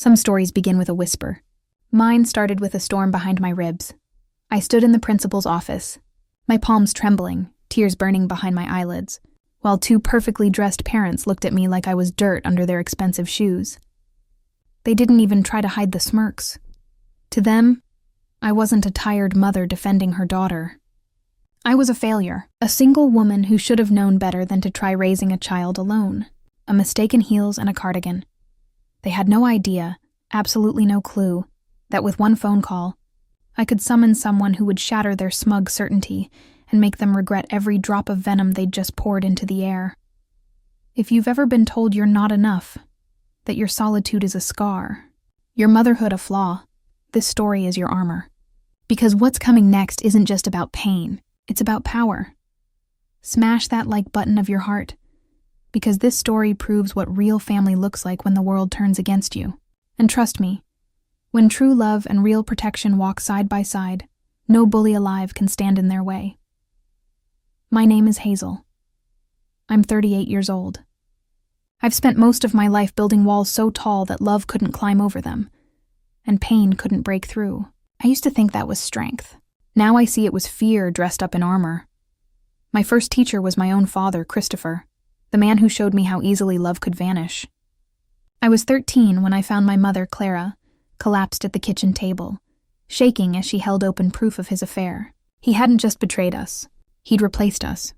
Some stories begin with a whisper. Mine started with a storm behind my ribs. I stood in the principal's office, my palms trembling, tears burning behind my eyelids, while two perfectly dressed parents looked at me like I was dirt under their expensive shoes. They didn't even try to hide the smirks. To them, I wasn't a tired mother defending her daughter. I was a failure, a single woman who should have known better than to try raising a child alone, a mistake in heels and a cardigan. They had no idea, absolutely no clue, that with one phone call, I could summon someone who would shatter their smug certainty and make them regret every drop of venom they'd just poured into the air. If you've ever been told you're not enough, that your solitude is a scar, your motherhood a flaw, this story is your armor. Because what's coming next isn't just about pain, it's about power. Smash that like button of your heart, because this story proves what real family looks like when the world turns against you. And trust me, when true love and real protection walk side by side, no bully alive can stand in their way. My name is Hazel. I'm 38 years old. I've spent most of my life building walls so tall that love couldn't climb over them, and pain couldn't break through. I used to think that was strength. Now I see it was fear dressed up in armor. My first teacher was my own father, Christopher, the man who showed me how easily love could vanish. I was 13 when I found my mother, Clara, collapsed at the kitchen table, shaking as she held open proof of his affair. He hadn't just betrayed us. He'd replaced us,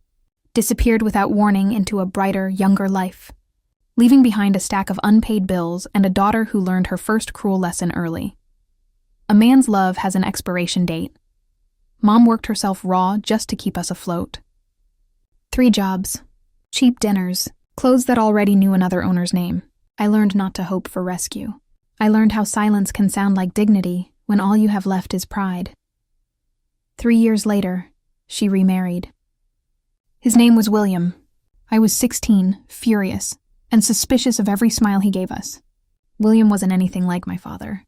disappeared without warning into a brighter, younger life, leaving behind a stack of unpaid bills and a daughter who learned her first cruel lesson early. A man's love has an expiration date. Mom worked herself raw just to keep us afloat. 3 jobs, cheap dinners, clothes that already knew another owner's name. I learned not to hope for rescue. I learned how silence can sound like dignity when all you have left is pride. 3 years later, she remarried. His name was William. I was 16, furious, and suspicious of every smile he gave us. William wasn't anything like my father.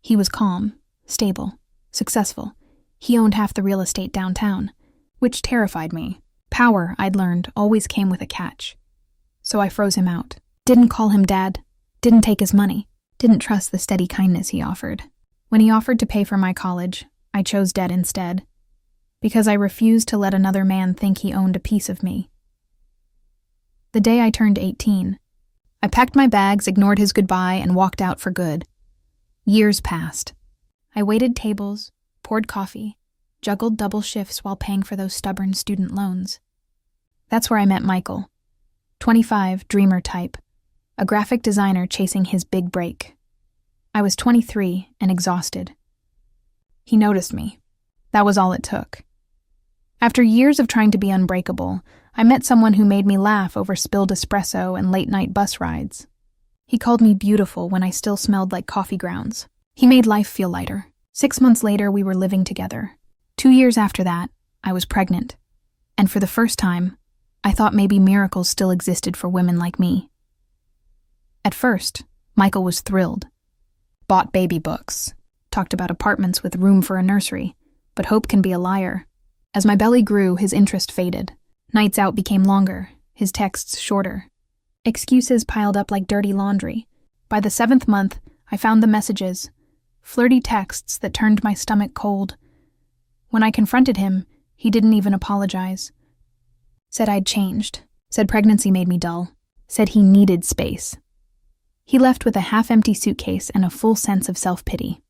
He was calm, stable, successful. He owned half the real estate downtown, which terrified me. Power, I'd learned, always came with a catch. So I froze him out. Didn't call him dad. Didn't take his money. Didn't trust the steady kindness he offered. When he offered to pay for my college, I chose debt instead, because I refused to let another man think he owned a piece of me. The day I turned 18, I packed my bags, ignored his goodbye, and walked out for good. Years passed. I waited tables, poured coffee, juggled double shifts while paying for those stubborn student loans. That's where I met Michael, 25, dreamer type, a graphic designer chasing his big break. I was 23 and exhausted. He noticed me. That was all it took. After years of trying to be unbreakable, I met someone who made me laugh over spilled espresso and late-night bus rides. He called me beautiful when I still smelled like coffee grounds. He made life feel lighter. 6 months later, we were living together. 2 years after that, I was pregnant. And for the first time, I thought maybe miracles still existed for women like me. At first, Michael was thrilled. Bought baby books. Talked about apartments with room for a nursery. But hope can be a liar. As my belly grew, his interest faded. Nights out became longer, his texts shorter. Excuses piled up like dirty laundry. By the 7th month, I found the messages. Flirty texts that turned my stomach cold. When I confronted him, he didn't even apologize. Said I'd changed. Said pregnancy made me dull. Said he needed space. He left with a half-empty suitcase and a full sense of self-pity.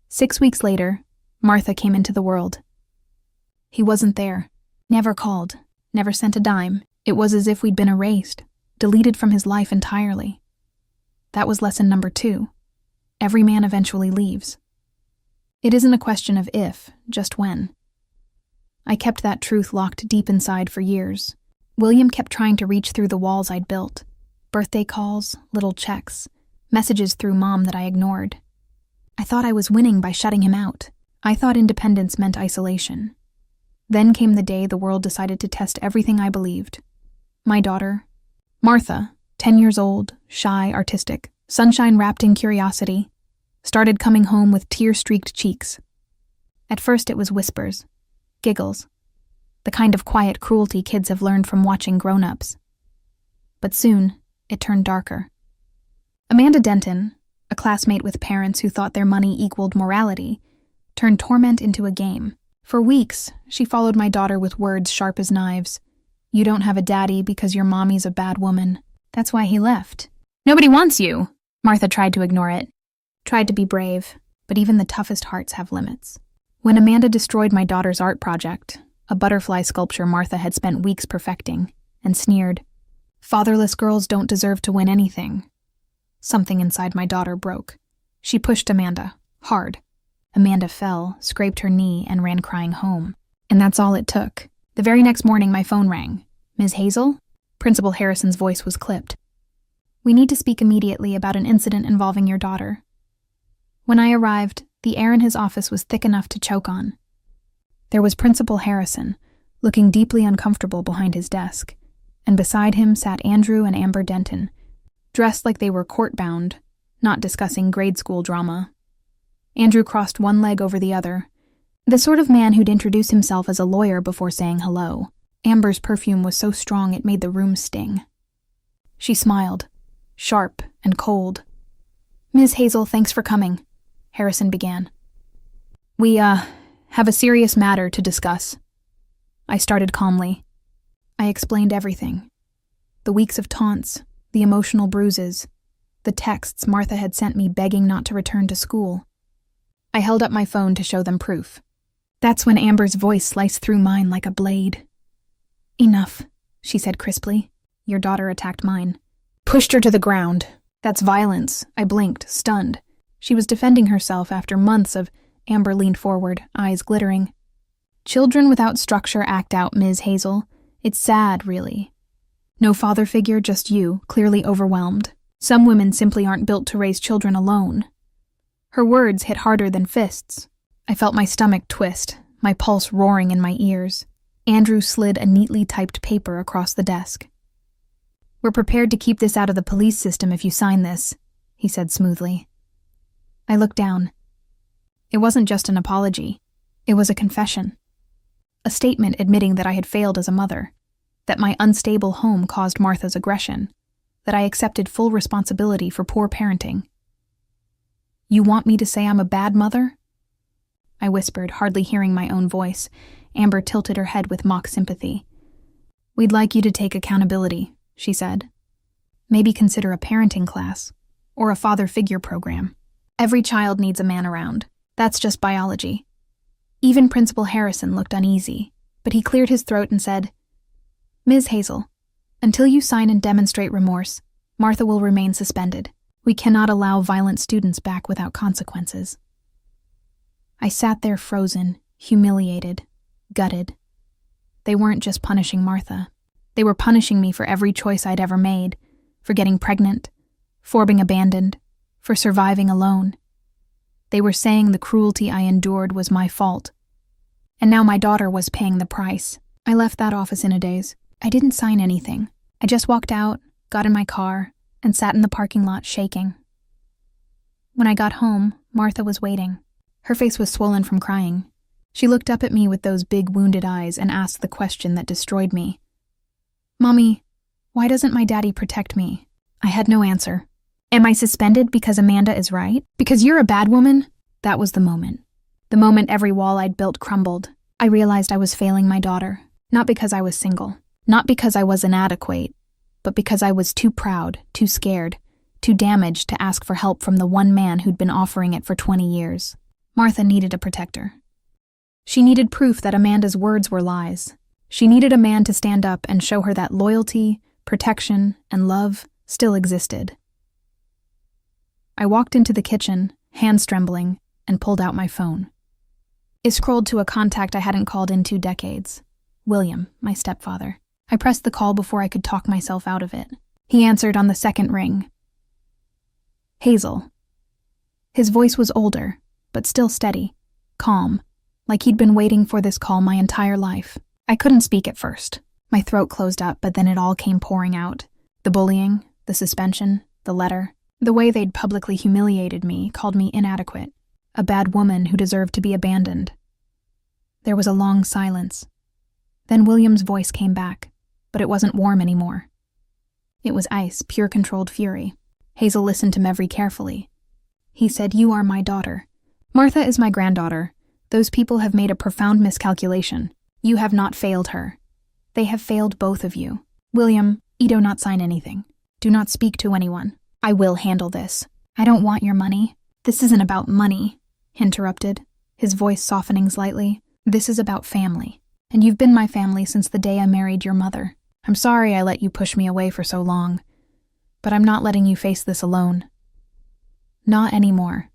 6 weeks later, Martha came into the world. He wasn't there. Never called. Never sent a dime. It was as if we'd been erased, deleted from his life entirely. That was lesson number 2. Every man eventually leaves. It isn't a question of if, just when. I kept that truth locked deep inside for years. William kept trying to reach through the walls I'd built. Birthday calls, little checks, messages through Mom that I ignored. I thought I was winning by shutting him out. I thought independence meant isolation. Then came the day the world decided to test everything I believed. My daughter, Martha, 10 years old, shy, artistic, sunshine wrapped in curiosity, started coming home with tear-streaked cheeks. At first it was whispers, giggles, the kind of quiet cruelty kids have learned from watching grown-ups. But soon, it turned darker. Amanda Denton, a classmate with parents who thought their money equaled morality, turned torment into a game. For weeks, she followed my daughter with words sharp as knives. You don't have a daddy because your mommy's a bad woman. That's why he left. Nobody wants you. Martha tried to ignore it, tried to be brave, but even the toughest hearts have limits. When Amanda destroyed my daughter's art project, a butterfly sculpture Martha had spent weeks perfecting, and sneered, "Fatherless girls don't deserve to win anything." Something inside my daughter broke. She pushed Amanda, hard. Amanda fell, scraped her knee, and ran crying home. And that's all it took. The very next morning, my phone rang. "Ms. Hazel?" Principal Harrison's voice was clipped. "We need to speak immediately about an incident involving your daughter." When I arrived, the air in his office was thick enough to choke on. There was Principal Harrison, looking deeply uncomfortable behind his desk, and beside him sat Andrew and Amber Denton, dressed like they were court-bound, not discussing grade school drama. Andrew crossed one leg over the other, the sort of man who'd introduce himself as a lawyer before saying hello. Amber's perfume was so strong it made the room sting. She smiled, sharp and cold. "Ms. Hazel, thanks for coming," Harrison began. We have a serious matter to discuss." I started calmly. I explained everything. The weeks of taunts, the emotional bruises, the texts Martha had sent me begging not to return to school. I held up my phone to show them proof. That's when Amber's voice sliced through mine like a blade. "Enough," she said crisply. "Your daughter attacked mine." "Pushed her to the ground. That's violence." I blinked, stunned. She was defending herself after months of... Amber leaned forward, eyes glittering. "Children without structure act out, Ms. Hazel. It's sad, really. No father figure, just you, clearly overwhelmed. Some women simply aren't built to raise children alone." Her words hit harder than fists. I felt my stomach twist, my pulse roaring in my ears. Andrew slid a neatly typed paper across the desk. "We're prepared to keep this out of the police system if you sign this," he said smoothly. I looked down. It wasn't just an apology. It was a confession. A statement admitting that I had failed as a mother, that my unstable home caused Martha's aggression, that I accepted full responsibility for poor parenting. "You want me to say I'm a bad mother?" I whispered, hardly hearing my own voice. Amber tilted her head with mock sympathy. "We'd like you to take accountability," she said. "Maybe consider a parenting class, or a father figure program. Every child needs a man around. That's just biology." Even Principal Harrison looked uneasy, but he cleared his throat and said, "Ms. Hazel, until you sign and demonstrate remorse, Martha will remain suspended. We cannot allow violent students back without consequences." I sat there frozen, humiliated, gutted. They weren't just punishing Martha. They were punishing me for every choice I'd ever made, for getting pregnant, for being abandoned, for surviving alone. They were saying the cruelty I endured was my fault. And now my daughter was paying the price. I left that office in a daze. I didn't sign anything. I just walked out, got in my car, and sat in the parking lot shaking. When I got home, Martha was waiting. Her face was swollen from crying. She looked up at me with those big wounded eyes and asked the question that destroyed me. "Mommy, why doesn't my daddy protect me?" I had no answer. "Am I suspended because Amanda is right? Because you're a bad woman?" That was the moment. The moment every wall I'd built crumbled. I realized I was failing my daughter, not because I was single, not because I was inadequate, but because I was too proud, too scared, too damaged to ask for help from the one man who'd been offering it for 20 years. Martha needed a protector. She needed proof that Amanda's words were lies. She needed a man to stand up and show her that loyalty, protection, and love still existed. I walked into the kitchen, hands trembling, and pulled out my phone. It scrolled to a contact I hadn't called in 2 decades. William, my stepfather. I pressed the call before I could talk myself out of it. He answered on the second ring. "Hazel." His voice was older, but still steady, calm, like he'd been waiting for this call my entire life. I couldn't speak at first. My throat closed up, but then it all came pouring out. The bullying, the suspension, the letter. The way they'd publicly humiliated me, called me inadequate, a bad woman who deserved to be abandoned. There was a long silence. Then William's voice came back, but it wasn't warm anymore. It was ice, pure controlled fury. Hazel listened to Mevry carefully. He said, "You are my daughter. Martha is my granddaughter. Those people have made a profound miscalculation. You have not failed her. They have failed both of you. William, do not sign anything. Do not speak to anyone. I will handle this. I don't want your money." "This isn't about money," he interrupted, his voice softening slightly. "This is about family. And you've been my family since the day I married your mother. I'm sorry I let you push me away for so long. But I'm not letting you face this alone. Not anymore."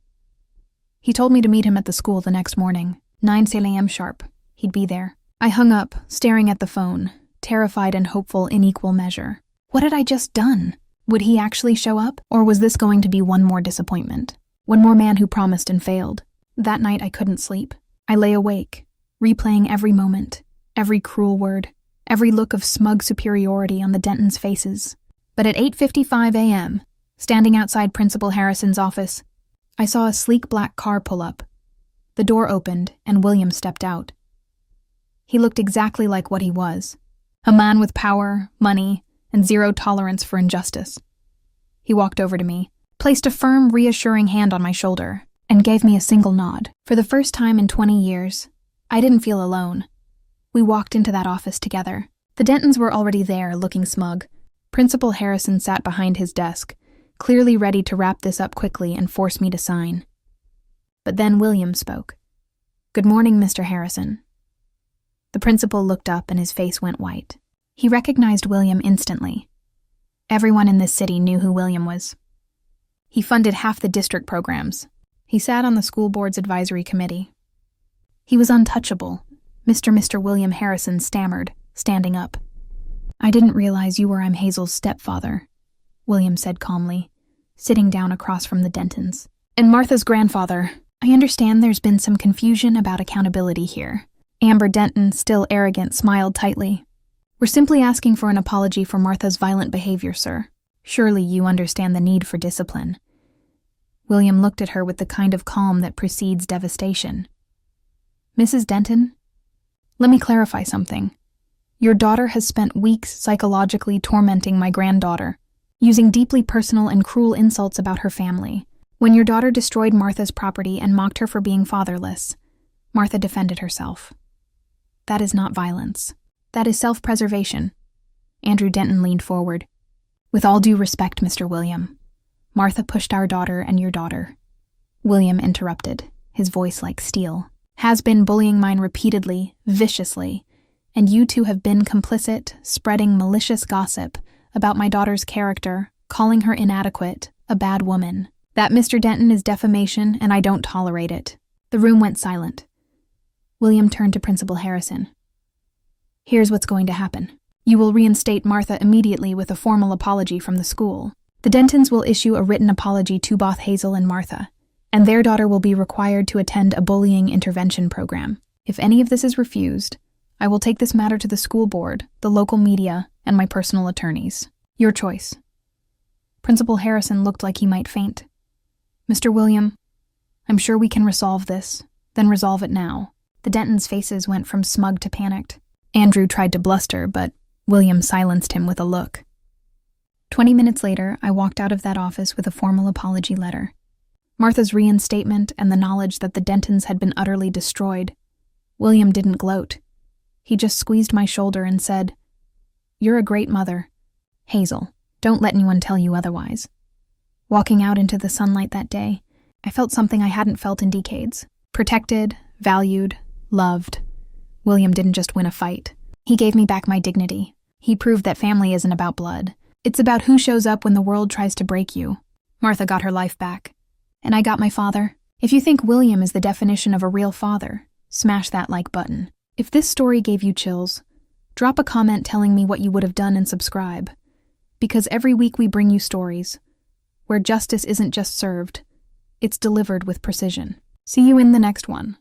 He told me to meet him at the school the next morning, 9 a.m. sharp. He'd be there. I hung up, staring at the phone, terrified and hopeful in equal measure. What had I just done? Would he actually show up? Or was this going to be one more disappointment? One more man who promised and failed? That night I couldn't sleep. I lay awake, replaying every moment, every cruel word, every look of smug superiority on the Dentons' faces. But at 8:55 a.m., standing outside Principal Harrison's office, I saw a sleek black car pull up. The door opened, and William stepped out. He looked exactly like what he was, a man with power, money, and zero tolerance for injustice. He walked over to me, placed a firm, reassuring hand on my shoulder, and gave me a single nod. For the first time in 20 years, I didn't feel alone. We walked into that office together. The Dentons were already there, looking smug. Principal Harrison sat behind his desk, clearly ready to wrap this up quickly and force me to sign. But then William spoke. "Good morning, Mr. Harrison." The principal looked up and his face went white. He recognized William instantly. Everyone in this city knew who William was. He funded half the district programs. He sat on the school board's advisory committee. He was untouchable. Mr. William Harrison stammered, standing up. "I didn't realize you were Hazel's stepfather," William said calmly, sitting down across from the Dentons. "And Martha's grandfather. I understand there's been some confusion about accountability here." Amber Denton, still arrogant, smiled tightly. "We're simply asking for an apology for Martha's violent behavior, sir. Surely you understand the need for discipline." William looked at her with the kind of calm that precedes devastation. "Mrs. Denton, let me clarify something. Your daughter has spent weeks psychologically tormenting my granddaughter, using deeply personal and cruel insults about her family. When your daughter destroyed Martha's property and mocked her for being fatherless, Martha defended herself. That is not violence. That is self-preservation." Andrew Denton leaned forward. "With all due respect, Mr. William, Martha pushed our daughter and your daughter." William interrupted, his voice like steel. "Has been bullying mine repeatedly, viciously, and you two have been complicit, spreading malicious gossip about my daughter's character, calling her inadequate, a bad woman. That, Mr. Denton, is defamation, and I don't tolerate it." The room went silent. William turned to Principal Harrison. "Here's what's going to happen. You will reinstate Martha immediately with a formal apology from the school. The Dentons will issue a written apology to both Hazel and Martha, and their daughter will be required to attend a bullying intervention program. If any of this is refused, I will take this matter to the school board, the local media, and my personal attorneys. Your choice." Principal Harrison looked like he might faint. "Mr. William, I'm sure we can resolve this, then resolve it now." The Dentons' faces went from smug to panicked. Andrew tried to bluster, but William silenced him with a look. 20 minutes later, I walked out of that office with a formal apology letter. Martha's reinstatement and the knowledge that the Dentons had been utterly destroyed. William didn't gloat. He just squeezed my shoulder and said, "You're a great mother. Hazel, don't let anyone tell you otherwise." Walking out into the sunlight that day, I felt something I hadn't felt in decades. Protected, valued, loved. William didn't just win a fight. He gave me back my dignity. He proved that family isn't about blood. It's about who shows up when the world tries to break you. Martha got her life back. And I got my father. If you think William is the definition of a real father, smash that like button. If this story gave you chills, drop a comment telling me what you would have done and subscribe. Because every week we bring you stories where justice isn't just served, it's delivered with precision. See you in the next one.